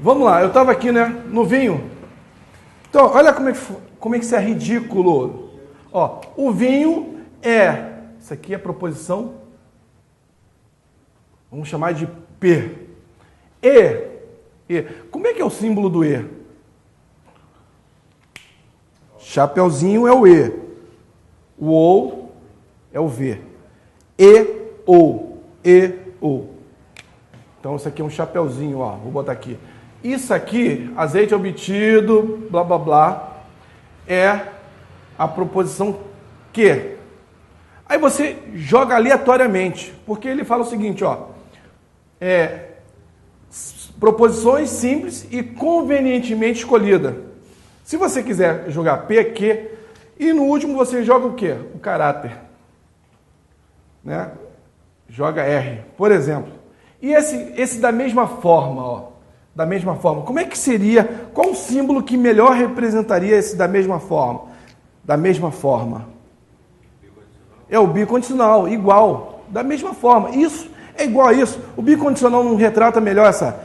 vamos lá, eu estava aqui, né, no vinho. Então, olha como é que isso é ridículo. Ó, o vinho isso aqui é a proposição, vamos chamar de P. E. Como é que é o símbolo do E? Chapeuzinho é o E. O O é o V. E-O. Então, isso aqui é um chapeuzinho, ó. Vou botar aqui. Isso aqui, azeite obtido, blá, blá, blá, é a proposição que. Aí você joga aleatoriamente, porque ele fala o seguinte, ó. Proposições simples e convenientemente escolhida. Se você quiser jogar P, Q, e no último você joga o quê? O caráter. Né? Joga R, por exemplo. E esse da mesma forma, ó. Da mesma forma. Como é que seria? Qual o símbolo que melhor representaria esse da mesma forma? Da mesma forma. É o bicondicional, igual. Da mesma forma. Isso é igual a isso. O bicondicional não retrata melhor essa.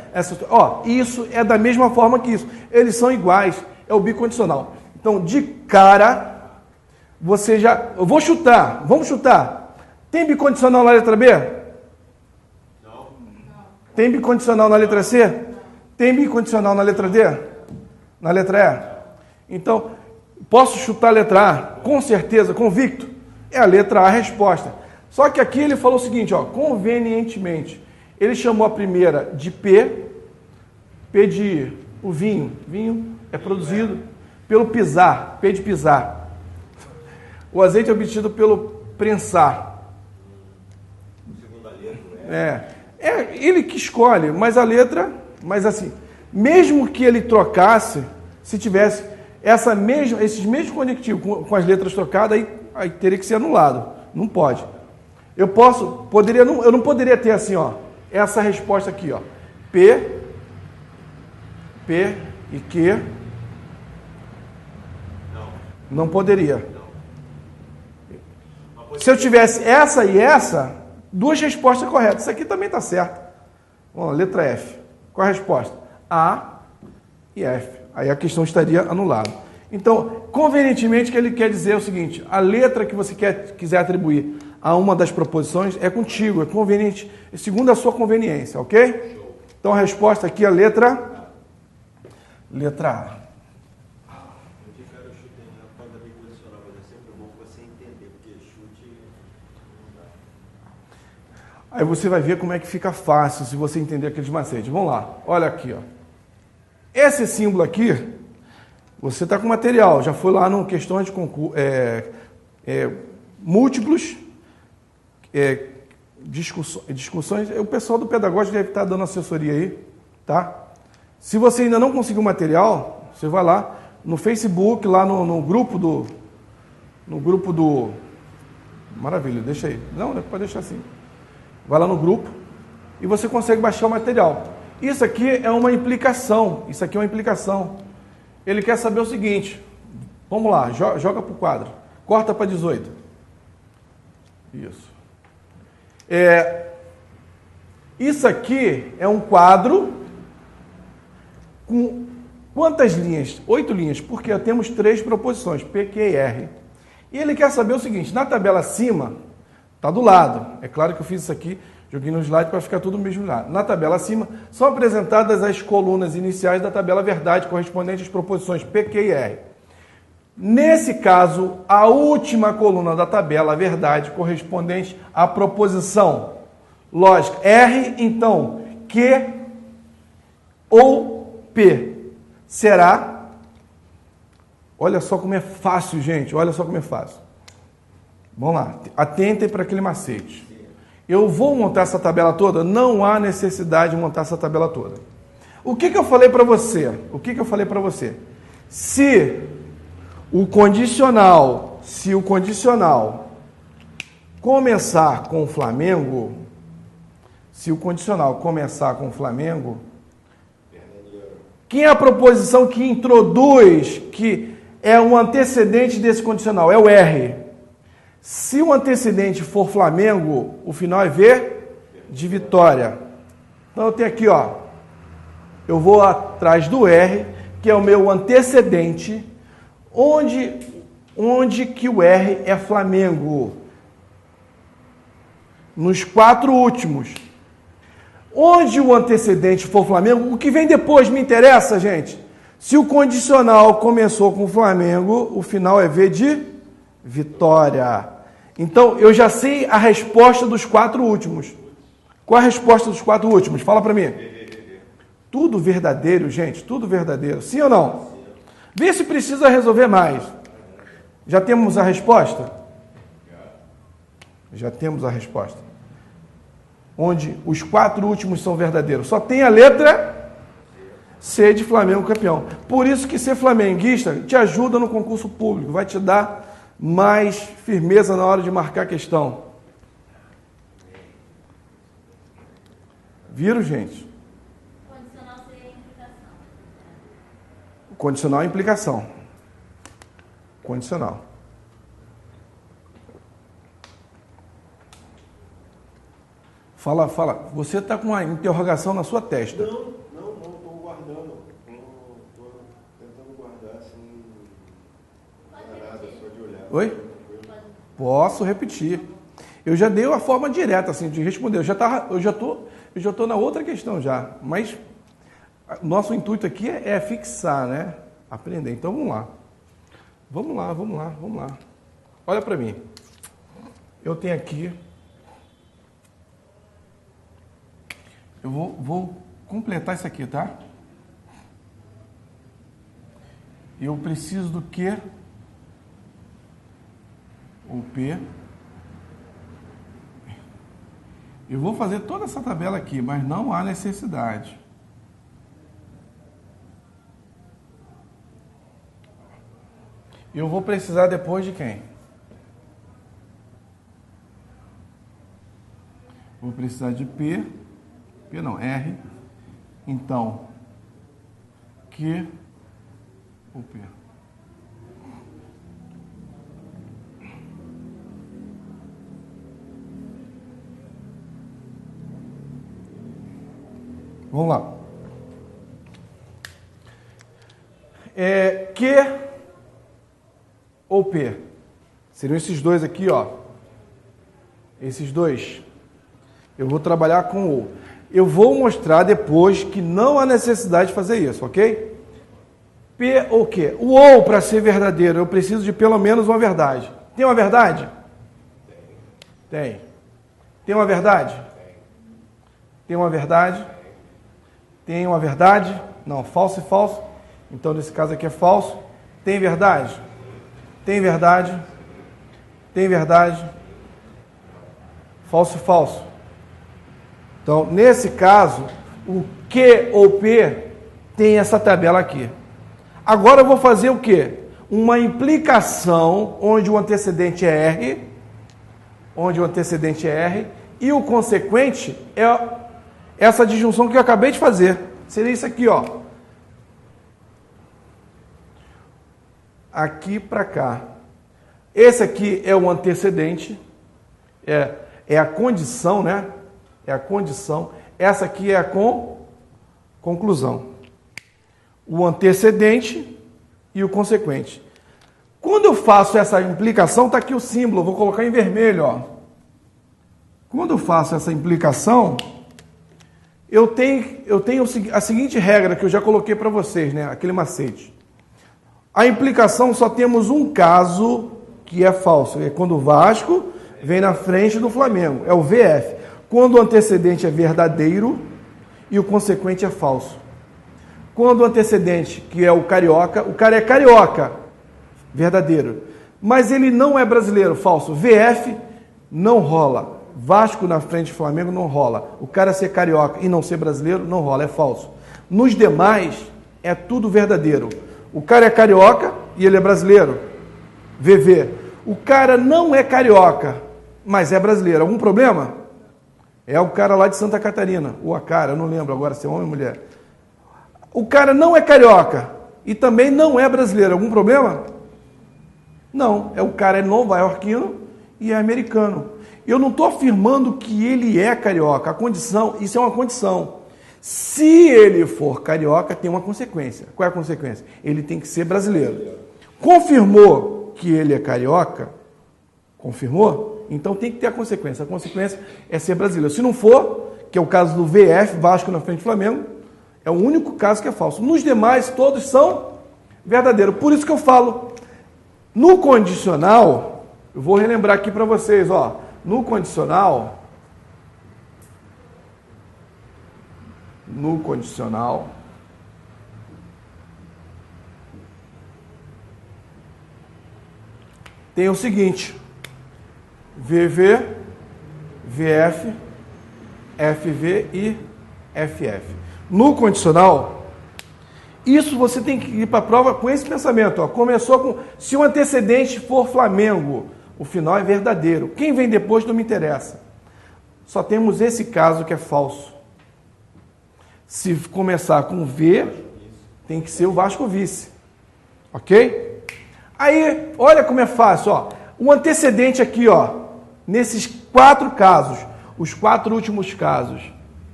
Ó, isso é da mesma forma que isso. Eles são iguais. É o bicondicional. Então, de cara, você já. Eu vou chutar. Vamos chutar. Tem bicondicional na letra B? Não. Tem bicondicional na letra C? Tem bicondicional na letra D? Na letra E? Então, posso chutar a letra A? Com certeza, convicto. É a letra A a resposta. Só que aqui ele falou o seguinte, ó, convenientemente. Ele chamou a primeira de P de o vinho. Vinho é produzido pelo pisar, P de pisar. O azeite é obtido pelo prensar. Segunda letra, É ele que escolhe, mas a letra, mas assim, mesmo que ele trocasse, se tivesse esses mesmos conectivos com as letras trocadas, aí teria que ser anulado. Não pode. Eu não poderia ter assim, ó, essa resposta aqui, ó, P e Q. Não poderia. Se eu tivesse essa e essa, duas respostas corretas. Isso aqui também está certo. Bom, letra F. Qual a resposta? A e F. Aí a questão estaria anulada. Então, convenientemente, que ele quer dizer o seguinte, a letra que você quiser atribuir a uma das proposições é contigo, é conveniente, segundo a sua conveniência, ok? Então, a resposta aqui é a letra A. Aí você vai ver como é que fica fácil se você entender aqueles macetes. Vamos lá, olha aqui, ó. Esse símbolo aqui, você está com material, já foi lá no questões de concurso, múltiplos, discussões. O pessoal do pedagógico deve estar dando assessoria aí, tá? Se você ainda não conseguiu o material, você vai lá no Facebook, lá no grupo do... Maravilha, deixa aí. Não, pode deixar assim. Vai lá no grupo e você consegue baixar o material. Isso aqui é uma implicação. Ele quer saber o seguinte. Vamos lá, joga para o quadro. Corta para 18. Isso. Isso aqui é um quadro com quantas linhas? 8 linhas, porque temos 3 proposições, P, Q e R. E ele quer saber o seguinte, na tabela acima, está do lado. É claro que eu fiz isso aqui, joguei no slide para ficar tudo no mesmo lado. Na tabela acima, são apresentadas as colunas iniciais da tabela verdade, correspondentes às proposições P, Q e R. Nesse caso, a última coluna da tabela verdade, correspondente à proposição lógica R, então, Q ou P, será... Olha só como é fácil, gente, olha só como é fácil. Vamos lá, atentem para aquele macete. Eu vou montar essa tabela toda? Não há necessidade de montar essa tabela toda. O que eu falei para você? Se o condicional começar com o Flamengo, quem é a proposição que introduz, que é um antecedente desse condicional? É o R. Se o antecedente for Flamengo, o final é V de vitória. Então eu tenho aqui, ó. eu vou atrás do R, que é o meu antecedente, onde que o R é Flamengo. Nos 4 últimos. Onde o antecedente for Flamengo, o que vem depois me interessa, gente. Se o condicional começou com Flamengo, o final é V de Vitória. Então, eu já sei a resposta dos 4 últimos. Qual a resposta dos 4 últimos? Fala para mim. Tudo verdadeiro, gente, tudo verdadeiro. Sim ou não? Vê se precisa resolver mais. Já temos a resposta? Já temos a resposta. Onde os 4 últimos são verdadeiros. Só tem a letra C de Flamengo campeão. Por isso que ser flamenguista te ajuda no concurso público. Vai te dar mais firmeza na hora de marcar a questão. Viram, gente? Condicional seria implicação. Condicional é implicação. Condicional. Fala. Você está com uma interrogação na sua testa. Não, estou guardando. Estou tentando guardar assim. Não é nada, só de olhar. Oi? Posso repetir. Eu já dei a forma direta assim de responder. Eu já tô na outra questão já. Mas nosso intuito aqui é fixar, né? Aprender. Então vamos lá. Olha para mim. Eu tenho aqui. Eu vou completar isso aqui, tá? Eu preciso do Q, o P. Eu vou fazer toda essa tabela aqui, mas não há necessidade. Eu vou precisar depois de quem? Vou precisar de P não, R, então, Q, o P. Vamos lá. Q ou P? Seriam esses dois aqui, ó. Esses dois. Eu vou trabalhar com o. Eu vou mostrar depois que não há necessidade de fazer isso, ok? P ou Q? O ou, para ser verdadeiro, eu preciso de pelo menos uma verdade. Tem uma verdade? Tem. Tem uma verdade? Tem uma verdade? Tem uma verdade? Não, falso e falso. Então, nesse caso aqui é falso. Tem verdade? Tem verdade? Tem verdade? Falso e falso. Então, nesse caso, o Q ou P tem essa tabela aqui. Agora eu vou fazer o quê? Uma implicação onde o antecedente é R, e o consequente é essa disjunção que eu acabei de fazer. Seria isso aqui, ó. Aqui para cá. Esse aqui é o antecedente, é a condição, né? É a condição. Essa aqui é a conclusão. O antecedente e o consequente. Quando eu faço essa implicação, está aqui o símbolo, vou colocar em vermelho, ó. Quando eu faço essa implicação, eu tenho a seguinte regra que eu já coloquei para vocês, né? Aquele macete. A implicação só temos um caso que é falso, é quando o Vasco vem na frente do Flamengo, é o VF. Quando o antecedente é verdadeiro e o consequente é falso. Quando o antecedente, que é o carioca, o cara é carioca, verdadeiro, mas ele não é brasileiro, falso. VF não rola. Vasco na frente do Flamengo não rola. O cara ser carioca e não ser brasileiro não rola, é falso. Nos demais, é tudo verdadeiro. O cara é carioca e ele é brasileiro. VV. O cara não é carioca, mas é brasileiro. Algum problema? É o cara lá de Santa Catarina. Ou a cara, eu não lembro agora se é homem ou mulher. O cara não é carioca e também não é brasileiro. Algum problema? Não. O cara é nova-iorquino e é americano. Eu não estou afirmando que ele é carioca. A condição, isso é uma condição. Se ele for carioca, tem uma consequência. Qual é a consequência? Ele tem que ser brasileiro. Confirmou que ele é carioca? Confirmou? Então tem que ter a consequência. A consequência é ser brasileiro. Se não for, que é o caso do VF, Vasco na frente do Flamengo, é o único caso que é falso. Nos demais, todos são verdadeiros. Por isso que eu falo, no condicional, eu vou relembrar aqui para vocês, ó, no condicional, tem o seguinte: VV, VF, FV e FF. No condicional, isso você tem que ir para a prova com esse pensamento. Ó. Começou com, se o antecedente for Flamengo, o final é verdadeiro. Quem vem depois não me interessa. Só temos esse caso que é falso. Se começar com V, tem que ser o Vasco vice. Ok? Aí, olha como é fácil. Ó. O antecedente aqui, ó, nesses 4 casos, os 4 últimos casos,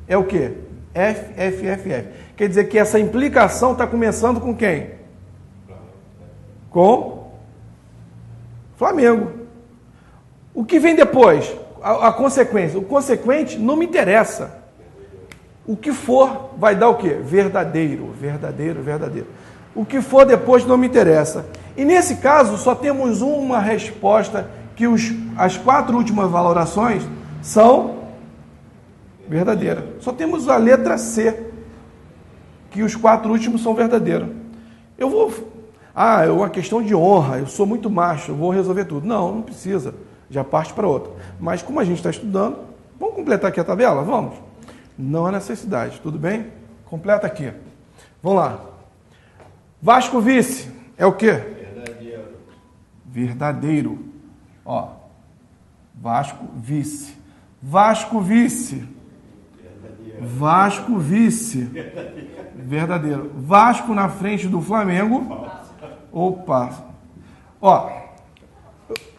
é o quê? F, F, F, F. Quer dizer que essa implicação está começando com quem? Com Flamengo. O que vem depois? A consequência. O consequente não me interessa. O que for vai dar o quê? Verdadeiro, verdadeiro, verdadeiro. O que for depois não me interessa. E nesse caso só temos uma resposta, que as 4 últimas valorações são verdadeiras. Só temos a letra C, que os 4 últimos são verdadeiros. É uma questão de honra, eu sou muito macho, eu vou resolver tudo. Não precisa, já parte para outra. Mas como a gente está estudando, vamos completar aqui a tabela? Vamos? Não há necessidade, tudo bem? Completa aqui. Vamos lá. Vasco vice é o quê? Verdadeiro. Verdadeiro. Ó, Vasco vice. Vasco vice. Vasco vice. Verdadeiro. Vasco na frente do Flamengo. Opa. Ó,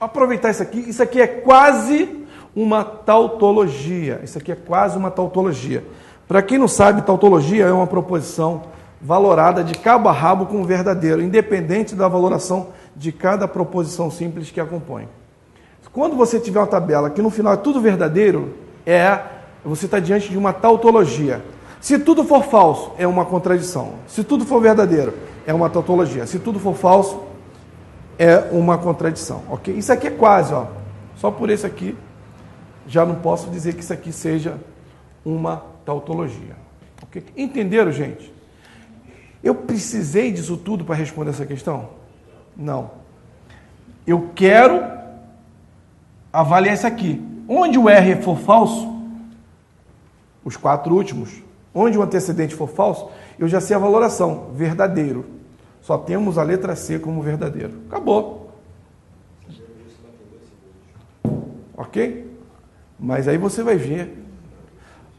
aproveitar isso aqui. Isso aqui é quase uma tautologia. Isso aqui é quase uma tautologia. Para quem não sabe, tautologia é uma proposição valorada de cabo a rabo com o verdadeiro, independente da valoração de cada proposição simples que a compõe. Quando você tiver uma tabela que no final é tudo verdadeiro, você está diante de uma tautologia. Se tudo for falso, é uma contradição. Se tudo for verdadeiro, é uma tautologia. Se tudo for falso, é uma contradição. Ok? Isso aqui é quase, ó. Só por esse aqui, já não posso dizer que isso aqui seja uma tautologia. Ok? Entenderam, gente? Eu precisei disso tudo para responder essa questão? Não. Eu quero avaliar isso aqui. Onde o R for falso, os 4 últimos, onde o antecedente for falso, eu já sei a valoração, verdadeiro. Só temos a letra C como verdadeiro. Acabou. Ok? Mas aí você vai ver.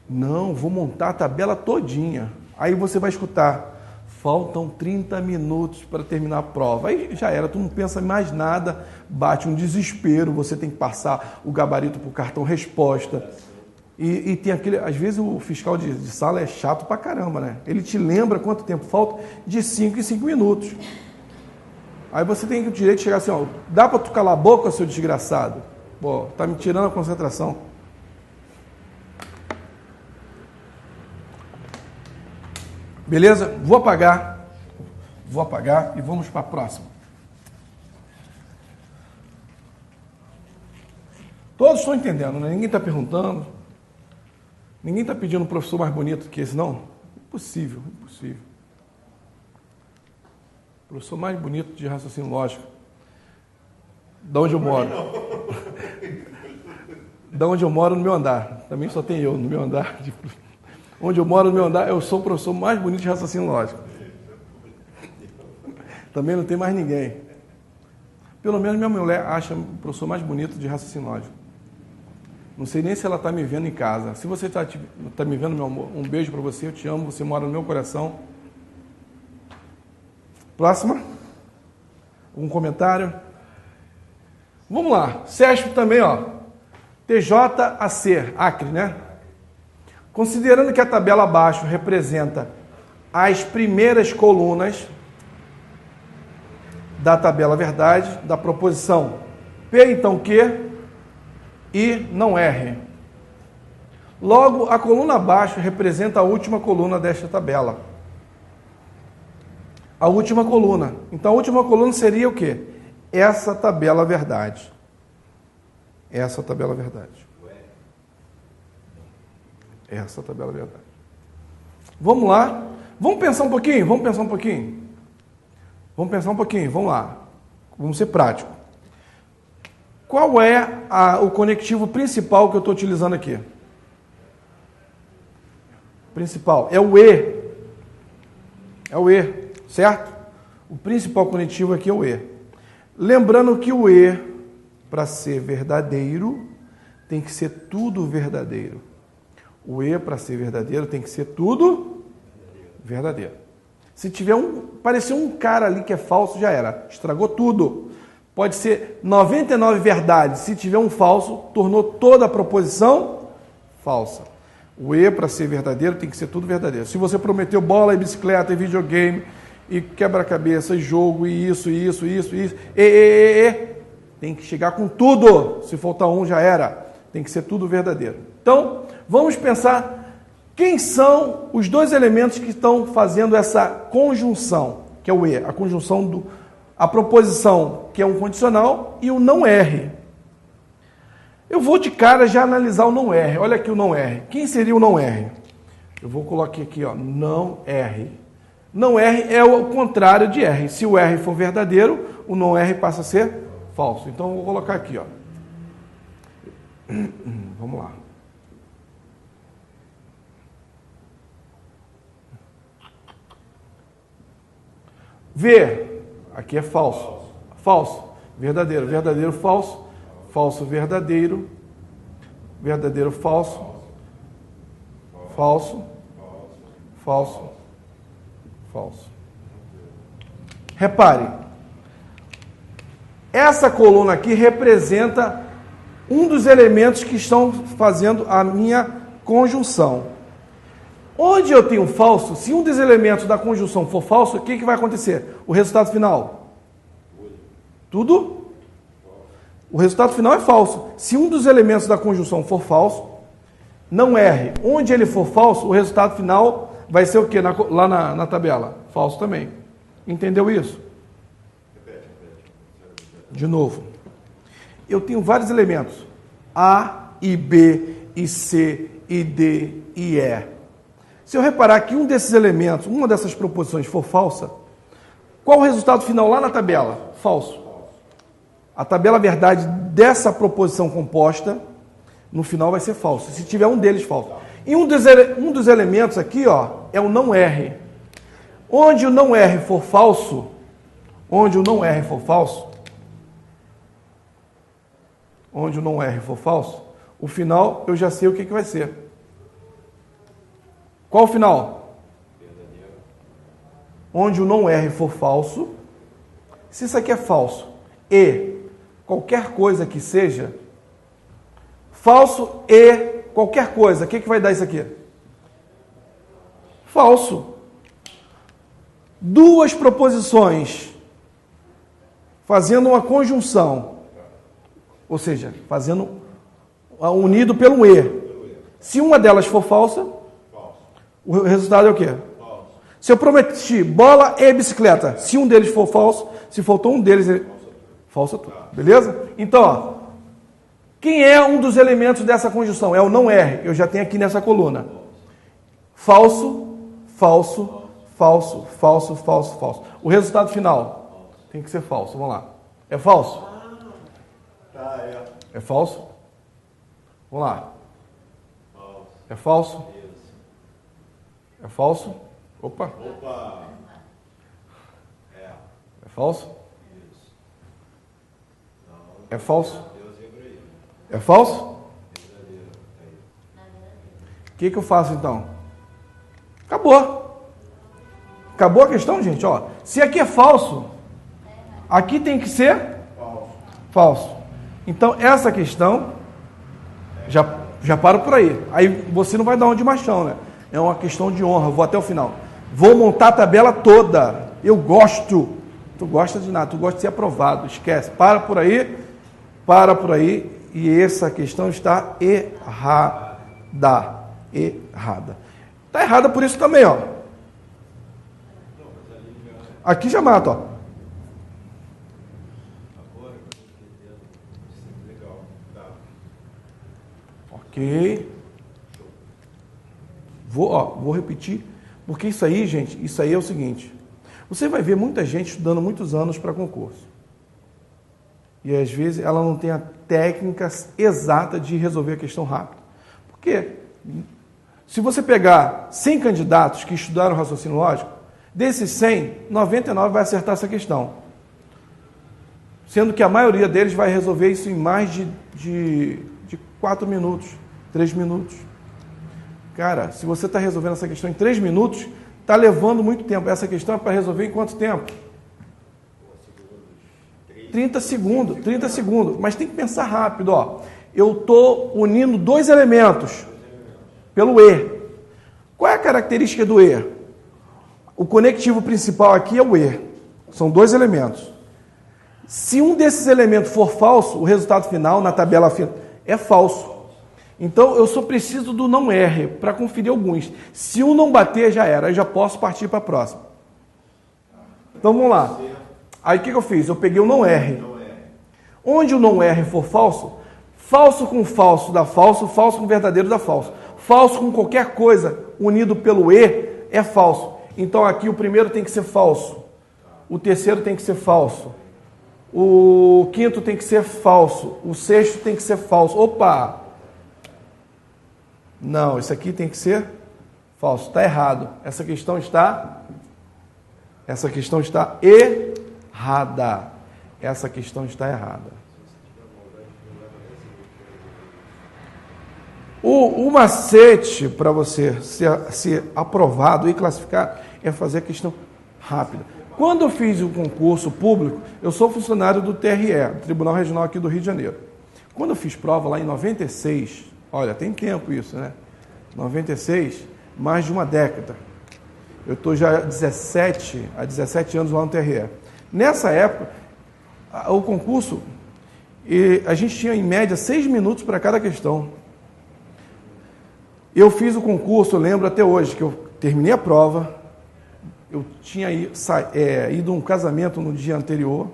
Não, vou montar a tabela todinha. Aí você vai escutar. Faltam 30 minutos para terminar a prova. Aí já era, tu não pensa mais nada, bate um desespero, você tem que passar o gabarito para o cartão resposta. E tem aquele, às vezes o fiscal de sala é chato pra caramba, né? Ele te lembra quanto tempo falta, de 5 em 5 minutos. Aí você tem o direito de chegar assim, ó, dá para tu calar a boca, seu desgraçado? Pô, tá me tirando a concentração. Beleza? Vou apagar e vamos para a próxima. Todos estão entendendo, né? Ninguém está perguntando. Ninguém está pedindo um professor mais bonito que esse, não? Impossível, impossível. O professor mais bonito de raciocínio lógico. Da onde eu moro. Da onde eu moro, no meu andar. Também só tem eu no meu andar. Onde eu moro, no meu andar, eu sou o professor mais bonito de raciocínio lógico. Também não tem mais ninguém. Pelo menos minha mulher acha o professor mais bonito de raciocínio lógico. Não sei nem se ela está me vendo em casa. Se você está me vendo, meu amor, um beijo para você, eu te amo, você mora no meu coração. Próxima. Algum comentário? Vamos lá. Sérgio também, ó. TJAC, Acre, né? Considerando que a tabela abaixo representa as primeiras colunas da tabela verdade, da proposição P, então Q, e não R. Logo, a coluna abaixo representa a última coluna desta tabela. A última coluna. Então, a última coluna seria o quê? Essa tabela verdade. Essa tabela verdade. Essa tabela verdade. Vamos lá. Vamos pensar um pouquinho? Vamos pensar um pouquinho? Vamos pensar um pouquinho. Vamos lá. Vamos ser práticos. Qual é o conectivo principal que eu estou utilizando aqui? Principal. É o E. É o E, certo? O principal conectivo aqui é o E. Lembrando que o E, para ser verdadeiro, tem que ser tudo verdadeiro. O E, para ser verdadeiro, tem que ser tudo verdadeiro. Se tiver parecer um cara ali que é falso, já era. Estragou tudo. Pode ser 99 verdades. Se tiver um falso, tornou toda a proposição falsa. O E, para ser verdadeiro, tem que ser tudo verdadeiro. Se você prometeu bola e bicicleta e videogame e quebra-cabeça e jogo e isso, tem que chegar com tudo. Se faltar um, já era. Tem que ser tudo verdadeiro. Então, vamos pensar quem são os dois elementos que estão fazendo essa conjunção, que é o E, a conjunção a proposição, que é um condicional, e o não R. Eu vou de cara já analisar o não R. Olha aqui o não R. Quem seria o não R? Eu vou colocar aqui, ó, não R. Não R é o contrário de R. Se o R for verdadeiro, o não R passa a ser falso. Então, eu vou colocar aqui, ó. Vamos lá. V. Aqui é falso. Falso. Verdadeiro. Verdadeiro, falso. Falso, verdadeiro. Verdadeiro, falso. Falso. Falso. Falso. Repare. Essa coluna aqui representa um dos elementos que estão fazendo a minha conjunção. Onde eu tenho falso, se um dos elementos da conjunção for falso, o que vai acontecer? O resultado final? Tudo? O resultado final é falso. Se um dos elementos da conjunção for falso, não erre. Onde ele for falso, o resultado final vai ser o quê? Lá na tabela? Falso também. Entendeu isso? De novo. Eu tenho vários elementos. A, e B, e C, e D, e E. Se eu reparar que um desses elementos, uma dessas proposições for falsa, qual o resultado final lá na tabela? Falso. A tabela verdade dessa proposição composta, no final vai ser falso, se tiver um deles falso. E um dos elementos aqui, ó, é o não R. Onde o não R for falso, onde o não R for falso, o final eu já sei o que vai ser. Qual o final? Verdadeiro. Onde o não R for falso, se isso aqui é falso e qualquer coisa que seja, falso e qualquer coisa, o que vai dar isso aqui? Falso. Duas proposições fazendo uma conjunção, ou seja, unido pelo E. Se uma delas for falsa, o resultado é o quê? Falso. Se eu prometi bola e bicicleta, se um deles for falso, se faltou um deles, falso tudo. Beleza? Então, ó, quem é um dos elementos dessa conjunção? É o não R. Eu já tenho aqui nessa coluna. Falso, falso, falso, falso, falso, falso. O resultado final tem que ser falso. Vamos lá. É falso? É falso? Vamos lá. É falso? É falso? Opa. É falso? É falso? É falso? O que eu faço então? Acabou. Acabou a questão, gente. Ó, se aqui é falso, aqui tem que ser falso. Então, essa questão já Já paro por aí. Aí você não vai dar um de machão, né? É uma questão de honra, vou até o final. Vou montar a tabela toda. Eu gosto. Tu gosta de nada, tu gosta de ser aprovado. Esquece. Para por aí. E essa questão está errada. Errada. Está errada por isso também, ó. Aqui já mata, ó. Ok. Vou repetir, porque isso aí, gente, isso aí é o seguinte. Você vai ver muita gente estudando muitos anos para concurso. E às vezes ela não tem a técnica exata de resolver a questão rápido. Por quê? Se você pegar 100 candidatos que estudaram raciocínio lógico, desses 100, 99 vai acertar essa questão. Sendo que a maioria deles vai resolver isso em mais de 4 minutos, 3 minutos. Cara, se você está resolvendo essa questão em 3 minutos, está levando muito tempo. Essa questão é para resolver em quanto tempo? 30 segundos. Mas tem que pensar rápido, ó. Eu estou unindo 2 elementos pelo E. Qual é a característica do E? O conectivo principal aqui é o E. São 2 elementos. Se um desses elementos for falso, o resultado final na tabela é falso. Então, eu só preciso do não R para conferir alguns. Se um não bater, já era. Eu já posso partir para a próxima. Então, vamos lá. Aí, o que eu fiz? Eu peguei o não R. Onde o não R for falso, falso com falso dá falso, falso com verdadeiro dá falso. Falso com qualquer coisa unido pelo E é falso. Então, aqui o primeiro tem que ser falso. O terceiro tem que ser falso. O quinto tem que ser falso. O sexto tem que ser falso. Opa! Não, isso aqui tem que ser falso. Está errado. Essa questão está errada. Essa questão está errada. O macete para você ser aprovado e classificado é fazer a questão rápida. Quando eu fiz o concurso público, eu sou funcionário do TRE, Tribunal Regional aqui do Rio de Janeiro. Quando eu fiz prova lá em 96, olha, tem tempo isso, né? 96, mais de uma década. Eu estou já há 17 anos lá no TRE. Nessa época, o concurso, a gente tinha em média 6 minutos para cada questão. Eu fiz o concurso, eu lembro até hoje, que eu terminei a prova, eu tinha ido a um casamento no dia anterior,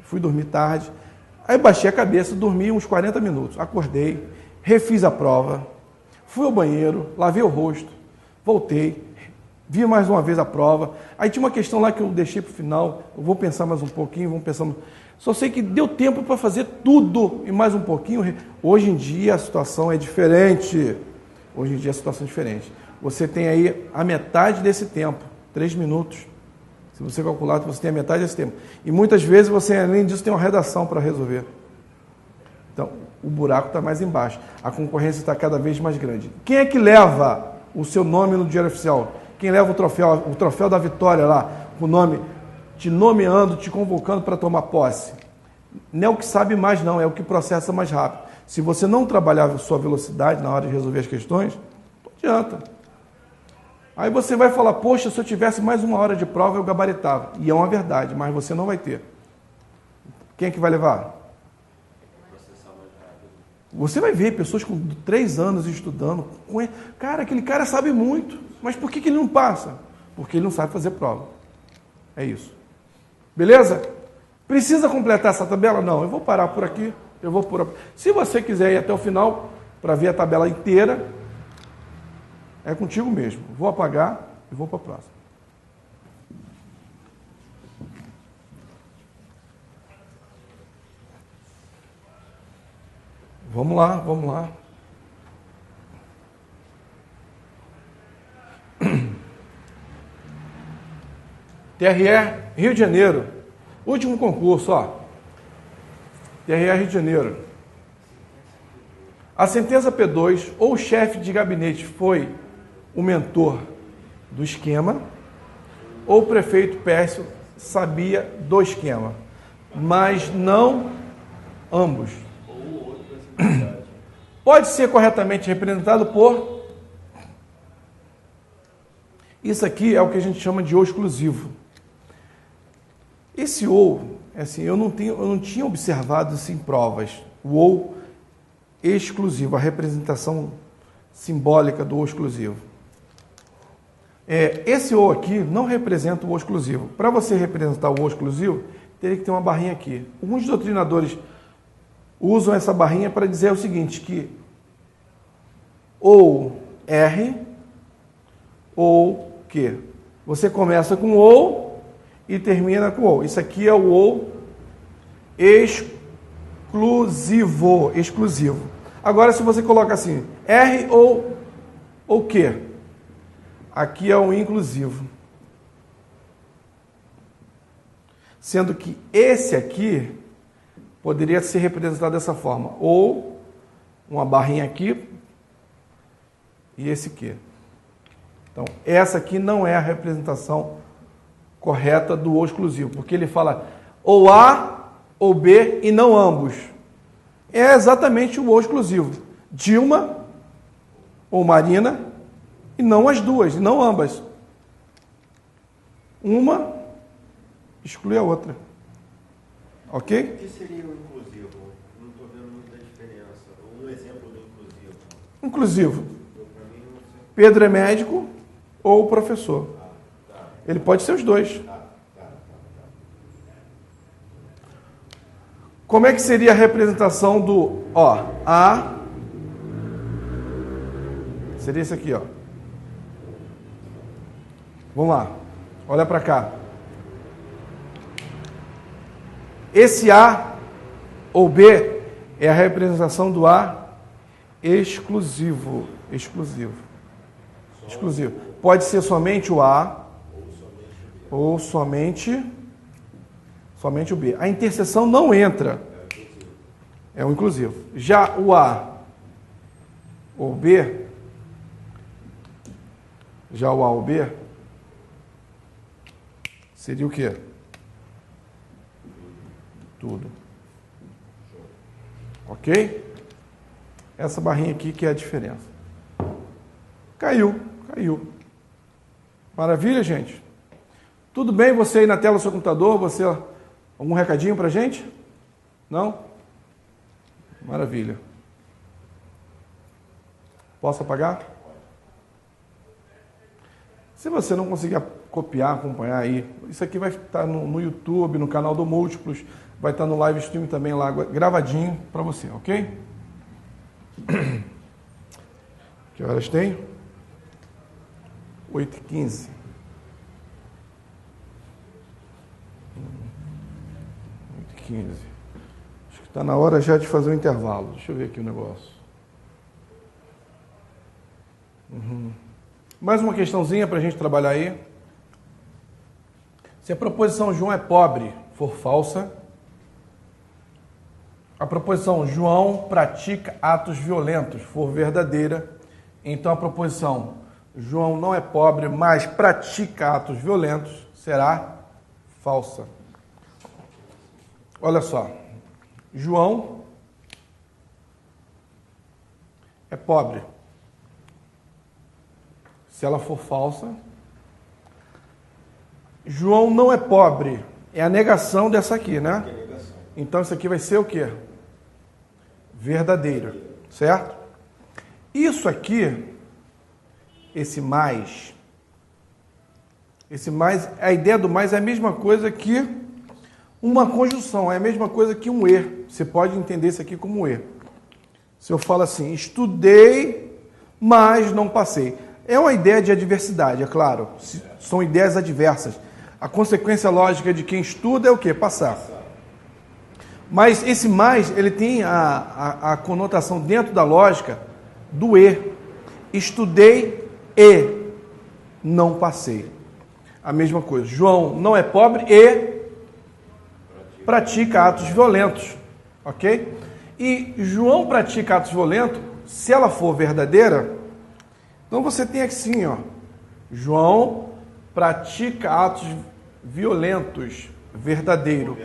fui dormir tarde, aí baixei a cabeça, dormi uns 40 minutos, acordei, refiz a prova, fui ao banheiro, lavei o rosto, voltei, vi mais uma vez a prova, aí tinha uma questão lá que eu deixei para o final, eu vou pensar mais um pouquinho, vamos pensar... Só sei que deu tempo para fazer tudo e mais um pouquinho. Hoje em dia a situação é diferente. Você tem aí a metade desse tempo, 3 minutos. Se você calcular, você tem a metade desse tempo. E muitas vezes você, além disso, tem uma redação para resolver. Então, o buraco está mais embaixo. A concorrência está cada vez mais grande. Quem é que leva o seu nome no Diário Oficial? Quem leva o troféu da vitória lá, o nome, te nomeando, te convocando para tomar posse? Não é o que sabe mais, não, é o que processa mais rápido. Se você não trabalhar a sua velocidade na hora de resolver as questões, não adianta. Aí você vai falar, poxa, se eu tivesse mais uma hora de prova, eu gabaritava. E é uma verdade, mas você não vai ter. Quem é que vai levar? Você vai ver pessoas com 3 anos estudando. Cara, aquele cara sabe muito. Mas por que ele não passa? Porque ele não sabe fazer prova. É isso. Beleza? Precisa completar essa tabela? Não, eu vou parar por aqui. Se você quiser ir até o final para ver a tabela inteira, é contigo mesmo. Vou apagar e vou para a próxima. Vamos lá. TRE Rio de Janeiro. Último concurso, ó. TRE Rio de Janeiro. A sentença P2, ou o chefe de gabinete foi o mentor do esquema, ou o prefeito Pércio sabia do esquema, mas não ambos. pode ser corretamente representado por... Isso aqui é o que a gente chama de ou exclusivo. Esse ou, assim, eu não tinha observado isso em provas. O ou exclusivo, a representação simbólica do ou exclusivo. Esse ou aqui não representa o ou exclusivo. Para você representar o ou exclusivo, teria que ter uma barrinha aqui. Alguns doutrinadores usam essa barrinha para dizer o seguinte, que ou R ou Q. Você começa com ou e termina com ou. Isso aqui é o ou exclusivo. Agora, se você coloca assim, R ou Q, aqui é o inclusivo. Sendo que esse aqui poderia ser representado dessa forma, ou uma barrinha aqui e esse aqui. Então, essa aqui não é a representação correta do ou exclusivo, porque ele fala ou A ou B e não ambos. É exatamente o ou exclusivo. Dilma ou Marina e não as duas, e não ambas. Uma exclui a outra. Ok? O que seria o inclusivo? Não estou vendo muita diferença. Um exemplo do inclusivo. Inclusivo. Para mim, não sei. Pedro é médico ou professor. Ele pode ser os dois. Como é que seria a representação do A? Seria isso aqui, ó. Vamos lá. Olha para cá. Esse A ou B é a representação do A exclusivo. Exclusivo. Pode ser somente o A ou somente o B. A interseção não entra. É o inclusivo. Já o A ou B, seria o quê? Tudo. Ok? Essa barrinha aqui que é a diferença. Caiu. Maravilha, gente? Tudo bem você aí na tela do seu computador? Você, algum recadinho pra gente? Não? Maravilha. Posso apagar? Se você não conseguir copiar, acompanhar aí, isso aqui vai estar no YouTube, no canal do Múltiplos, vai estar no live stream também lá, gravadinho para você, ok? Que horas tem? 8h15. 8h15. Acho que está na hora já de fazer o intervalo. Deixa eu ver aqui o negócio. Mais uma questãozinha para a gente trabalhar aí. Se a proposição João é pobre for falsa, a proposição João pratica atos violentos for verdadeira, então a proposição João não é pobre, mas pratica atos violentos será falsa. Olha só, João é pobre. Se ela for falsa, João não é pobre. É a negação dessa aqui, né? Então isso aqui vai ser o quê? Verdadeiro, certo? Isso aqui, esse mais, a ideia do mais é a mesma coisa que uma conjunção, é a mesma coisa que um e. Você pode entender isso aqui como um e. Se eu falo assim, estudei, mas não passei. É uma ideia de adversidade, é claro. São ideias adversas. A consequência lógica de quem estuda é o quê? Passar. Mas esse mais, ele tem a conotação dentro da lógica do e. Estudei e não passei. A mesma coisa. João não é pobre e pratica atos violentos. Ok? E João pratica atos violentos, se ela for verdadeira, então você tem aqui sim, ó. João pratica atos violentos, verdadeiro.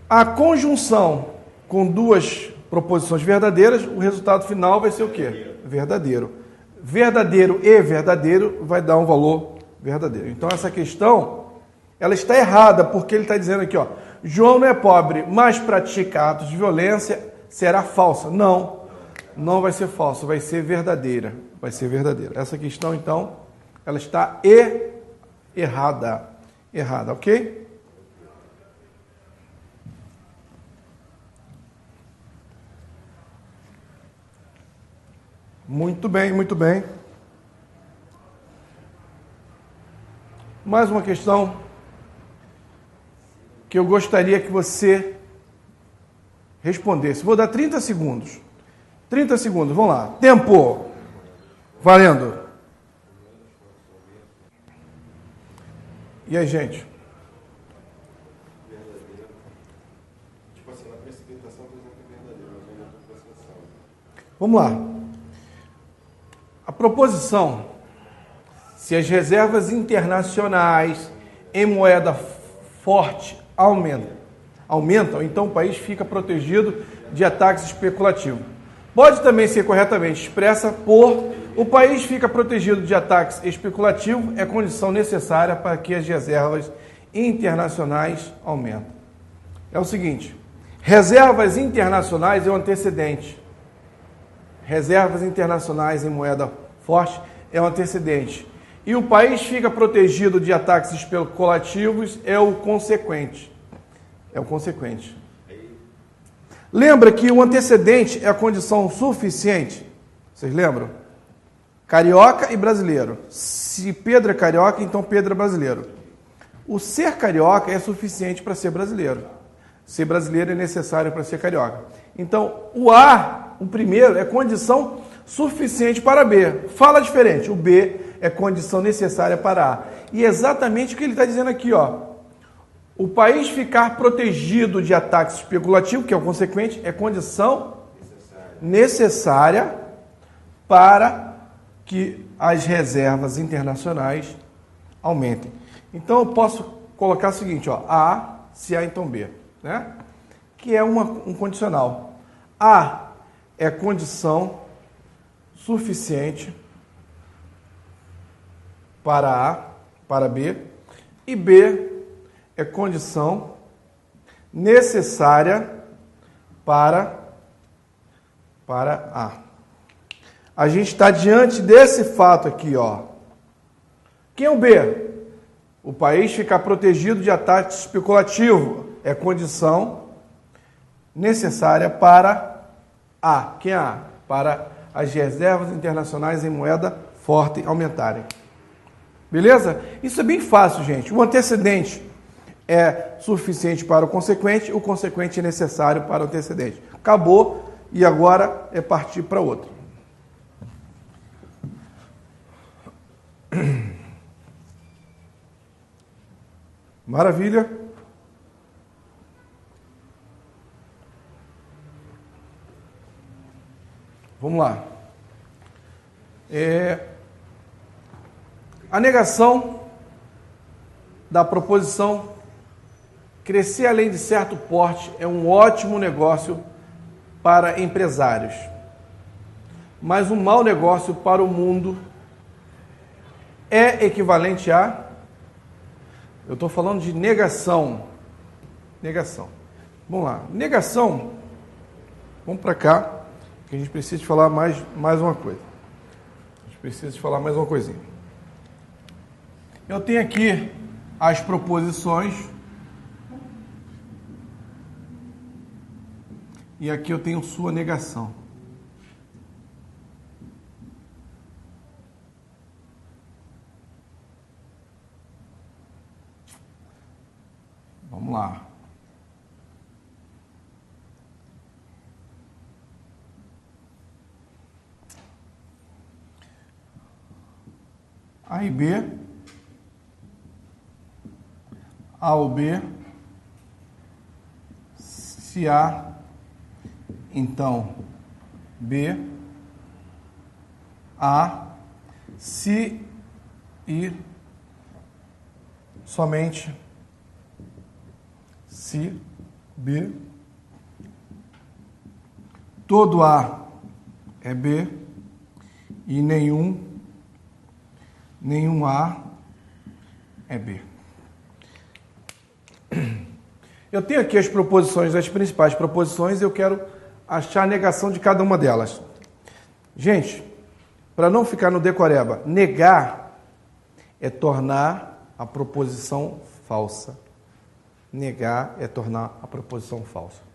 A conjunção com duas proposições verdadeiras, o resultado final vai ser o quê? Verdadeiro. Verdadeiro e verdadeiro vai dar um valor verdadeiro. Então essa questão, ela está errada, porque ele está dizendo aqui, ó, João não é pobre, mas pratica atos de violência, será falsa. Não, não vai ser falsa, vai ser verdadeira. Vai ser verdadeira. Essa questão, então, ela está errada. Errada, ok? Muito bem, muito bem. Mais uma questão que eu gostaria que você respondesse. Vou dar 30 segundos. 30 segundos, vamos lá. Tempo. Valendo. E aí, gente? Tipo assim, na precipitação, por exemplo, é verdadeiro, mas não na proposição. Vamos lá. A proposição, se as reservas internacionais em moeda forte aumentam, então o país fica protegido de ataques especulativos. Pode também ser corretamente expressa por o país fica protegido de ataques especulativos, é condição necessária para que as reservas internacionais aumentem. É o seguinte, reservas internacionais é o antecedente. Reservas internacionais em moeda forte é o antecedente. E o país fica protegido de ataques especulativos é o consequente. É o consequente. Lembra que o antecedente é a condição suficiente? Vocês lembram? Carioca e brasileiro. Se Pedro é carioca, então Pedro é brasileiro. O ser carioca é suficiente para ser brasileiro. Ser brasileiro é necessário para ser carioca. Então, o A, o primeiro, é condição suficiente para B. Fala diferente. O B é condição necessária para A. E é exatamente o que ele está dizendo aqui, ó. O país ficar protegido de ataques especulativos, que é o consequente, é condição necessária para que as reservas internacionais aumentem. Então, eu posso colocar o seguinte, ó, A, se A, então B, né? Que é um condicional. A é condição suficiente para A, para B, e B é condição necessária para A. A gente está diante desse fato aqui, ó. Quem é o B? O país ficar protegido de ataque especulativo é condição necessária para A. Quem é A? Para as reservas internacionais em moeda forte aumentarem. Beleza? Isso é bem fácil, gente. O antecedente é suficiente para o consequente é necessário para o antecedente. Acabou e agora é partir para outro. Maravilha. Vamos lá. A negação da proposição crescer além de certo porte é um ótimo negócio para empresários, mas um mau negócio para o mundo é equivalente a... Eu estou falando de negação. Negação. Vamos lá. Negação. Vamos para cá, que a gente precisa de falar mais uma coisa. A gente precisa de falar mais uma coisinha. Eu tenho aqui as proposições. E aqui eu tenho sua negação. Vamos lá. A e B. A ou B. Se A, então B. A. Se e somente se B, todo A é B e nenhum A é B. Eu tenho aqui as proposições, as principais proposições, e eu quero achar a negação de cada uma delas. Gente, para não ficar no decoreba, negar é tornar a proposição falsa. Negar é tornar a proposição falsa.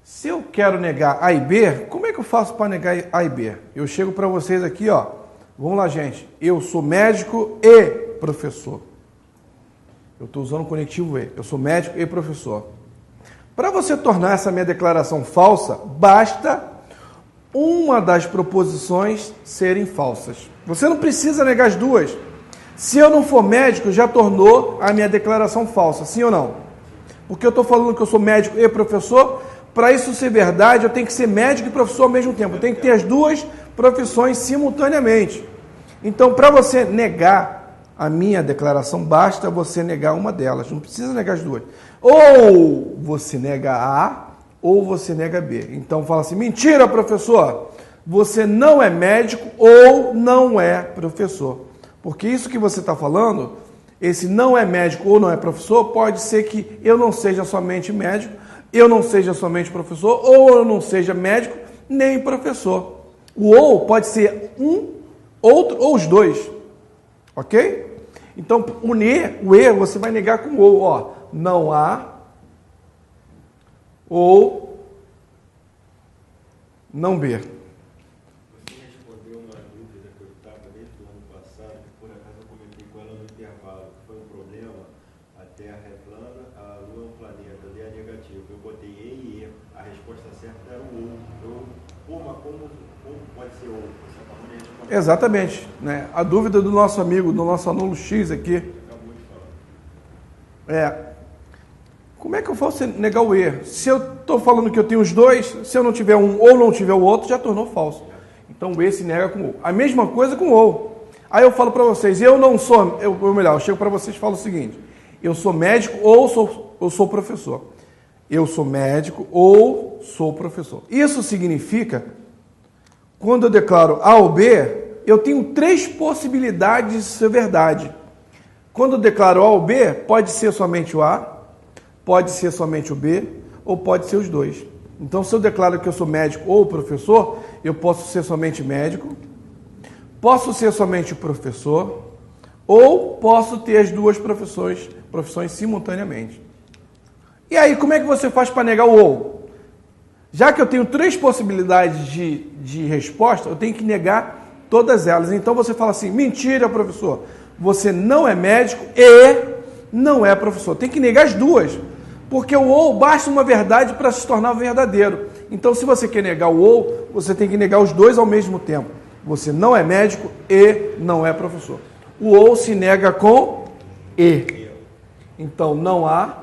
Se eu quero negar A e B, como é que eu faço para negar A e B? Eu chego para vocês aqui, ó. Vamos lá, gente. Eu sou médico e professor. Eu estou usando o conectivo E. Eu sou médico e professor. Para você tornar essa minha declaração falsa, basta uma das proposições serem falsas. Você não precisa negar as duas. Se eu não for médico, já tornou a minha declaração falsa, sim ou não? Porque eu estou falando que eu sou médico e professor. Para isso ser verdade, eu tenho que ser médico e professor ao mesmo tempo. Eu tenho que ter as duas profissões simultaneamente. Então, para você negar a minha declaração, basta você negar uma delas. Não precisa negar as duas. Ou você nega A, ou você nega B. Então, fala assim, mentira, professor. Você não é médico ou não é professor. Porque isso que você está falando, esse não é médico ou não é professor, pode ser que eu não seja somente médico, eu não seja somente professor, ou eu não seja médico nem professor. O ou pode ser um, outro ou os dois. Ok? Então, o E você vai negar com o ou. Ó, não há ou não B. Você respondeu uma dúvida que eu estava desde o ano passado, que por acaso eu comentei com ela no intervalo, que foi um problema, a Terra é plana, a Lua é um planeta, D é negativo. Eu botei E e E, a resposta certa era o ou. Como pode ser ou? Você acabou de responder. Exatamente. Né? A dúvida do nosso amigo, do nosso aluno X aqui. Acabou de falar. Como é que eu faço negar o E? Se eu estou falando que eu tenho os dois, se eu não tiver um ou não tiver o outro, já tornou falso. Então o E se nega com o ou. A mesma coisa com o ou. Aí eu falo para vocês, eu não sou, eu chego para vocês e falo o seguinte, eu sou médico ou sou professor. Eu sou médico ou sou professor. Isso significa, quando eu declaro A ou B, eu tenho 3 possibilidades de ser verdade. Quando eu declaro A ou B, pode ser somente o A, pode ser somente o B, ou pode ser os dois. Então, se eu declaro que eu sou médico ou professor, eu posso ser somente médico, posso ser somente professor, ou posso ter as duas profissões simultaneamente. E aí, como é que você faz para negar o ou? Já que eu tenho 3 possibilidades de resposta, eu tenho que negar todas elas. Então, você fala assim, mentira, professor, você não é médico e não é professor. Tem que negar as duas, porque o ou basta uma verdade para se tornar verdadeiro. Então, se você quer negar o ou, você tem que negar os dois ao mesmo tempo. Você não é médico e não é professor. O ou se nega com e. Então, não há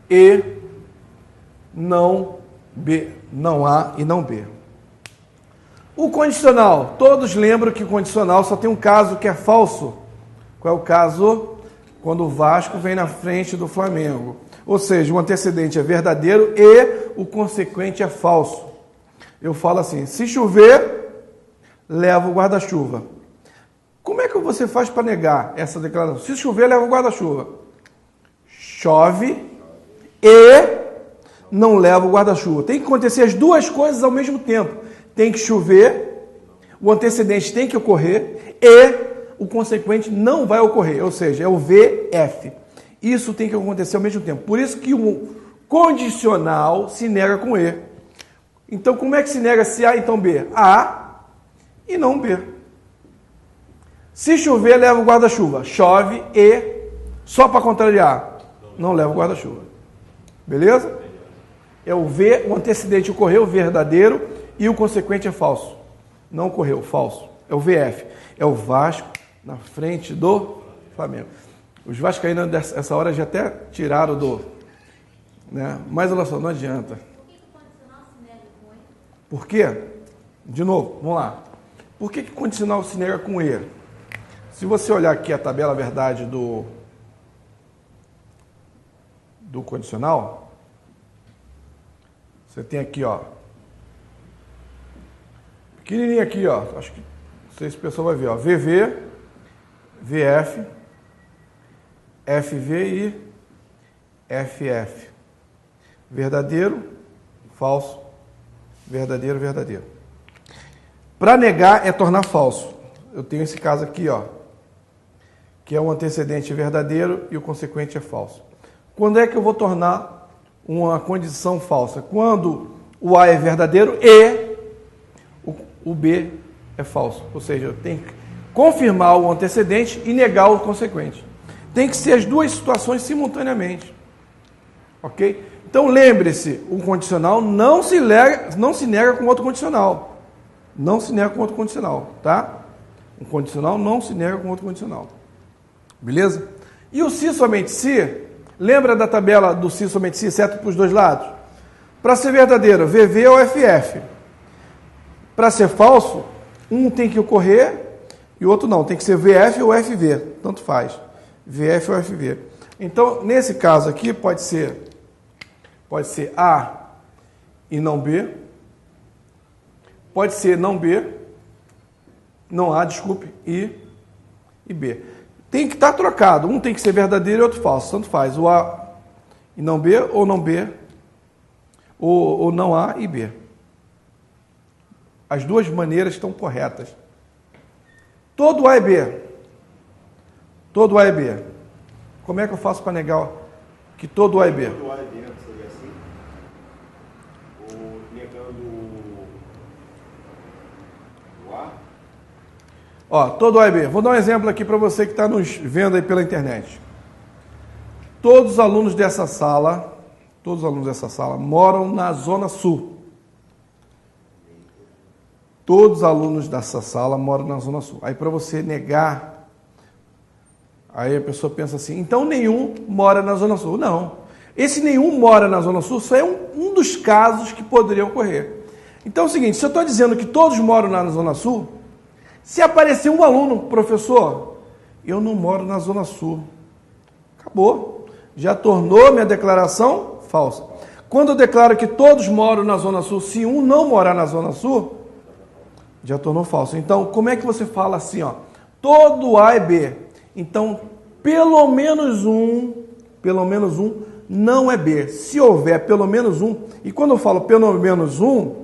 e não B. Não há e não B. O condicional. Todos lembram que o condicional só tem um caso que é falso. Qual é o caso? Quando o Vasco vem na frente do Flamengo. Ou seja, o antecedente é verdadeiro e o consequente é falso. Eu falo assim, se chover, leva o guarda-chuva. Como é que você faz para negar essa declaração? Se chover, leva o guarda-chuva. Chove e não leva o guarda-chuva. Tem que acontecer as duas coisas ao mesmo tempo. Tem que chover, o antecedente tem que ocorrer e o consequente não vai ocorrer, ou seja, é o VF. Isso tem que acontecer ao mesmo tempo. Por isso que o condicional se nega com E. Então, como é que se nega se A, então B? A e não B. Se chover, leva o guarda-chuva. Chove e, só para contrariar, não leva o guarda-chuva. Beleza? É o V, o antecedente ocorreu, verdadeiro, e o consequente é falso. Não ocorreu, falso. É o VF. É o Vasco na frente do Flamengo. Os vascaínos nessa hora já até tiraram do... Né? Mas olha só, não adianta. Por quê? De novo, vamos lá. Por que o condicional se nega com E? Se você olhar aqui a tabela verdade do condicional, você tem aqui, ó, Pequenininho aqui, ó. Acho que não sei se o pessoal vai ver, ó. VV, VF, FV e FF. Verdadeiro, falso, verdadeiro, verdadeiro. Para negar é tornar falso. Eu tenho esse caso aqui, ó, que é o antecedente verdadeiro e o consequente é falso. Quando é que eu vou tornar uma condição falsa? Quando o A é verdadeiro e o B é falso. Ou seja, eu tenho que confirmar o antecedente e negar o consequente. Tem que ser as duas situações simultaneamente. Ok? Então lembre-se, um condicional não se nega com outro condicional. Não se nega com outro condicional, tá? Um condicional não se nega com outro condicional. Beleza? E o se somente se, lembra da tabela do se somente se, exceto para os dois lados? Para ser verdadeiro, VV ou FF. Para ser falso, um tem que ocorrer e o outro não. Tem que ser VF ou FV, tanto faz. VF ou FV. Então, nesse caso aqui, pode ser A e não B. Pode ser não B, não A, desculpe, e B. Tem que estar trocado. Um tem que ser verdadeiro e outro falso. Tanto faz. O A e não B, ou não B, ou não A e B. As duas maneiras estão corretas. Todo A é B. Todo A é B. Como é que eu faço para negar que todo A é B? Todo A é B, seria assim? Ou negando o A? Ó, todo A é B. Vou dar um exemplo aqui para você que está nos vendo aí pela internet. Todos os alunos dessa sala moram na Zona Sul. Todos os alunos dessa sala moram na Zona Sul. Aí para você negar, aí a pessoa pensa assim, então nenhum mora na Zona Sul. Não. Esse nenhum mora na Zona Sul só é um dos casos que poderiam ocorrer. Então é o seguinte, se eu estou dizendo que todos moram na Zona Sul, se aparecer um aluno, professor, eu não moro na Zona Sul. Acabou. Já tornou minha declaração falsa. Quando eu declaro que todos moram na Zona Sul, se um não morar na Zona Sul, já tornou falso. Então, como é que você fala assim, ó? Todo A é B. Então, pelo menos um não é B. Se houver pelo menos um, e quando eu falo pelo menos um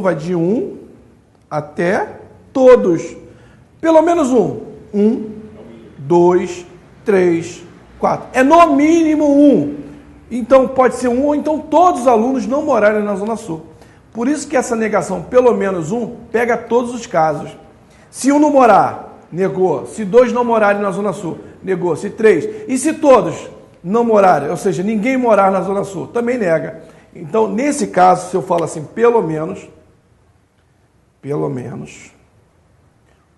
vai de 1 até todos. Pelo menos um. 1, 2, 3, 4. É no mínimo um. Então, pode ser um, ou então todos os alunos não morarem na Zona Sul. Por isso que essa negação, pelo menos um, pega todos os casos. Se um não morar, negou. Se dois não morarem na Zona Sul, negou. Se três. E se todos não morarem, ou seja, ninguém morar na Zona Sul, também nega. Então, nesse caso, se eu falo assim, pelo menos,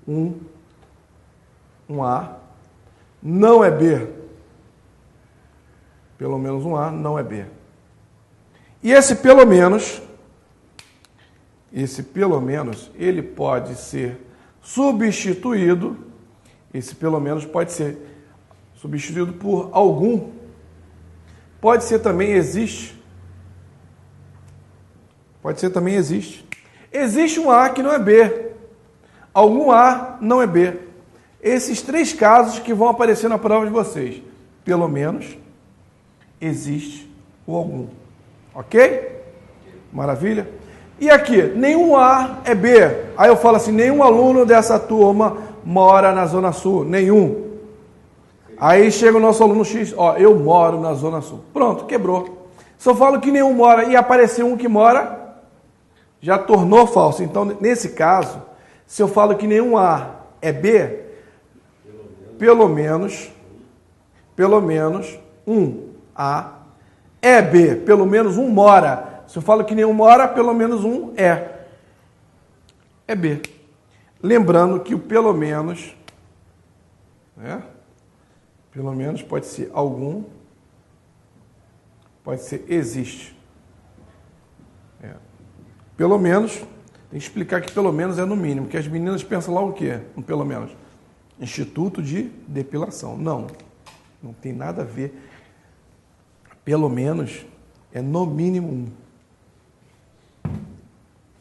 um A não é B. Pelo menos um A não é B. E esse pelo menos, ele pode ser substituído, esse pelo menos pode ser substituído por algum, pode ser também existe. Existe um A que não é B, algum A não é B. Esses três casos que vão aparecer na prova de vocês, pelo menos, existe ou algum, ok? Maravilha? E aqui, nenhum A é B. Aí eu falo assim, nenhum aluno dessa turma mora na Zona Sul. Nenhum. Aí chega o nosso aluno X, ó, eu moro na Zona Sul. Pronto, quebrou. Se eu falo que nenhum mora e aparecer um que mora, já tornou falso. Então, nesse caso, se eu falo que nenhum A é B, pelo menos um A é B. Pelo menos um mora. Se eu falo que nenhum mora, pelo menos um é B. Lembrando que o pelo menos, né? Pelo menos pode ser algum, pode ser existe. Pelo menos, tem que explicar que pelo menos é no mínimo, porque as meninas pensam lá o quê? Um pelo menos. Instituto de depilação. Não tem nada a ver. Pelo menos é no mínimo um.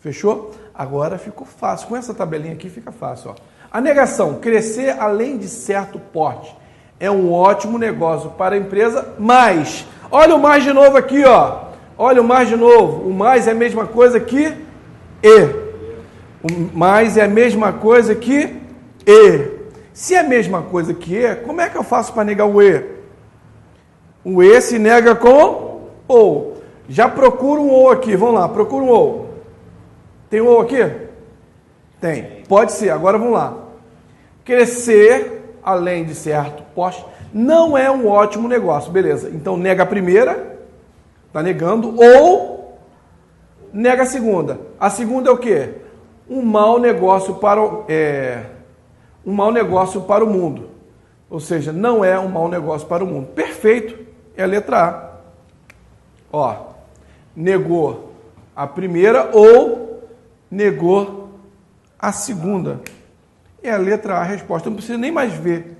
Fechou? Agora ficou fácil. Com essa tabelinha aqui fica fácil. Ó. A negação, crescer além de certo porte, é um ótimo negócio para a empresa, mas, olha o mais de novo aqui, ó. Olha o mais de novo. O mais é a mesma coisa que E. O mais é a mesma coisa que E. Se é a mesma coisa que E, como é que eu faço para negar o E? O E se nega com ou. Já procura um ou aqui. Vamos lá, procura um ou. Tem ou aqui? Tem. Pode ser. Agora vamos lá. Crescer além de certo porte não é um ótimo negócio. Beleza. Então nega a primeira, está negando, ou nega a segunda. A segunda é o quê? Um mau negócio para o mundo. Ou seja, não é um mau negócio para o mundo. Perfeito. É a letra A. Ó, negou a primeira ou negou a segunda. É a letra A a resposta. Não precisa nem mais ver.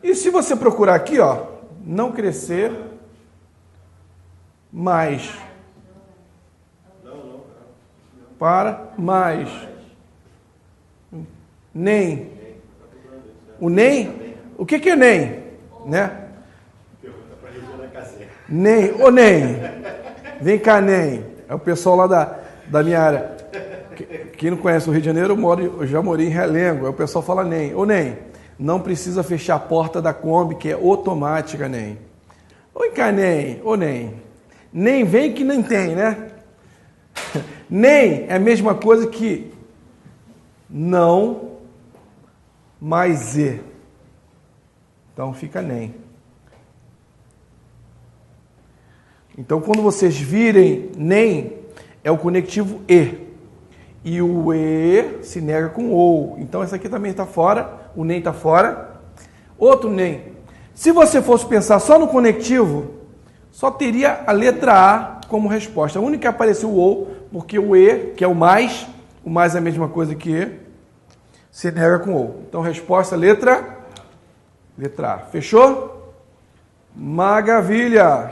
E se você procurar aqui, ó, não crescer mais. Para mais. Nem. O nem? O que é nem? Né? Nem. Ô nem. Vem cá, nem. É o pessoal lá da minha área. Quem não conhece o Rio de Janeiro, eu já morei em Realengo. Aí o pessoal fala nem. Ô nem. Não precisa fechar a porta da Kombi, que é automática, nem. Oi, cá, nem. Ô nem. Nem vem que nem tem, né? Nem é a mesma coisa que não mais e. Então fica nem. Então quando vocês virem nem, é o conectivo e. E o e se nega com ou. Então essa aqui também está fora, o nem está fora. Outro nem. Se você fosse pensar só no conectivo, só teria a letra A como resposta. A única que apareceu o ou, porque o e, que é o mais é a mesma coisa que e, se nega com ou. Então, resposta, letra A. Fechou? Maravilha.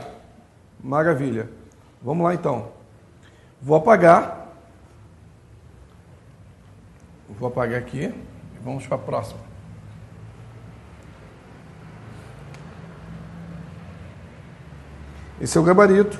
Maravilha. Vamos lá, então. Vou apagar aqui e vamos para a próxima. Esse é o gabarito.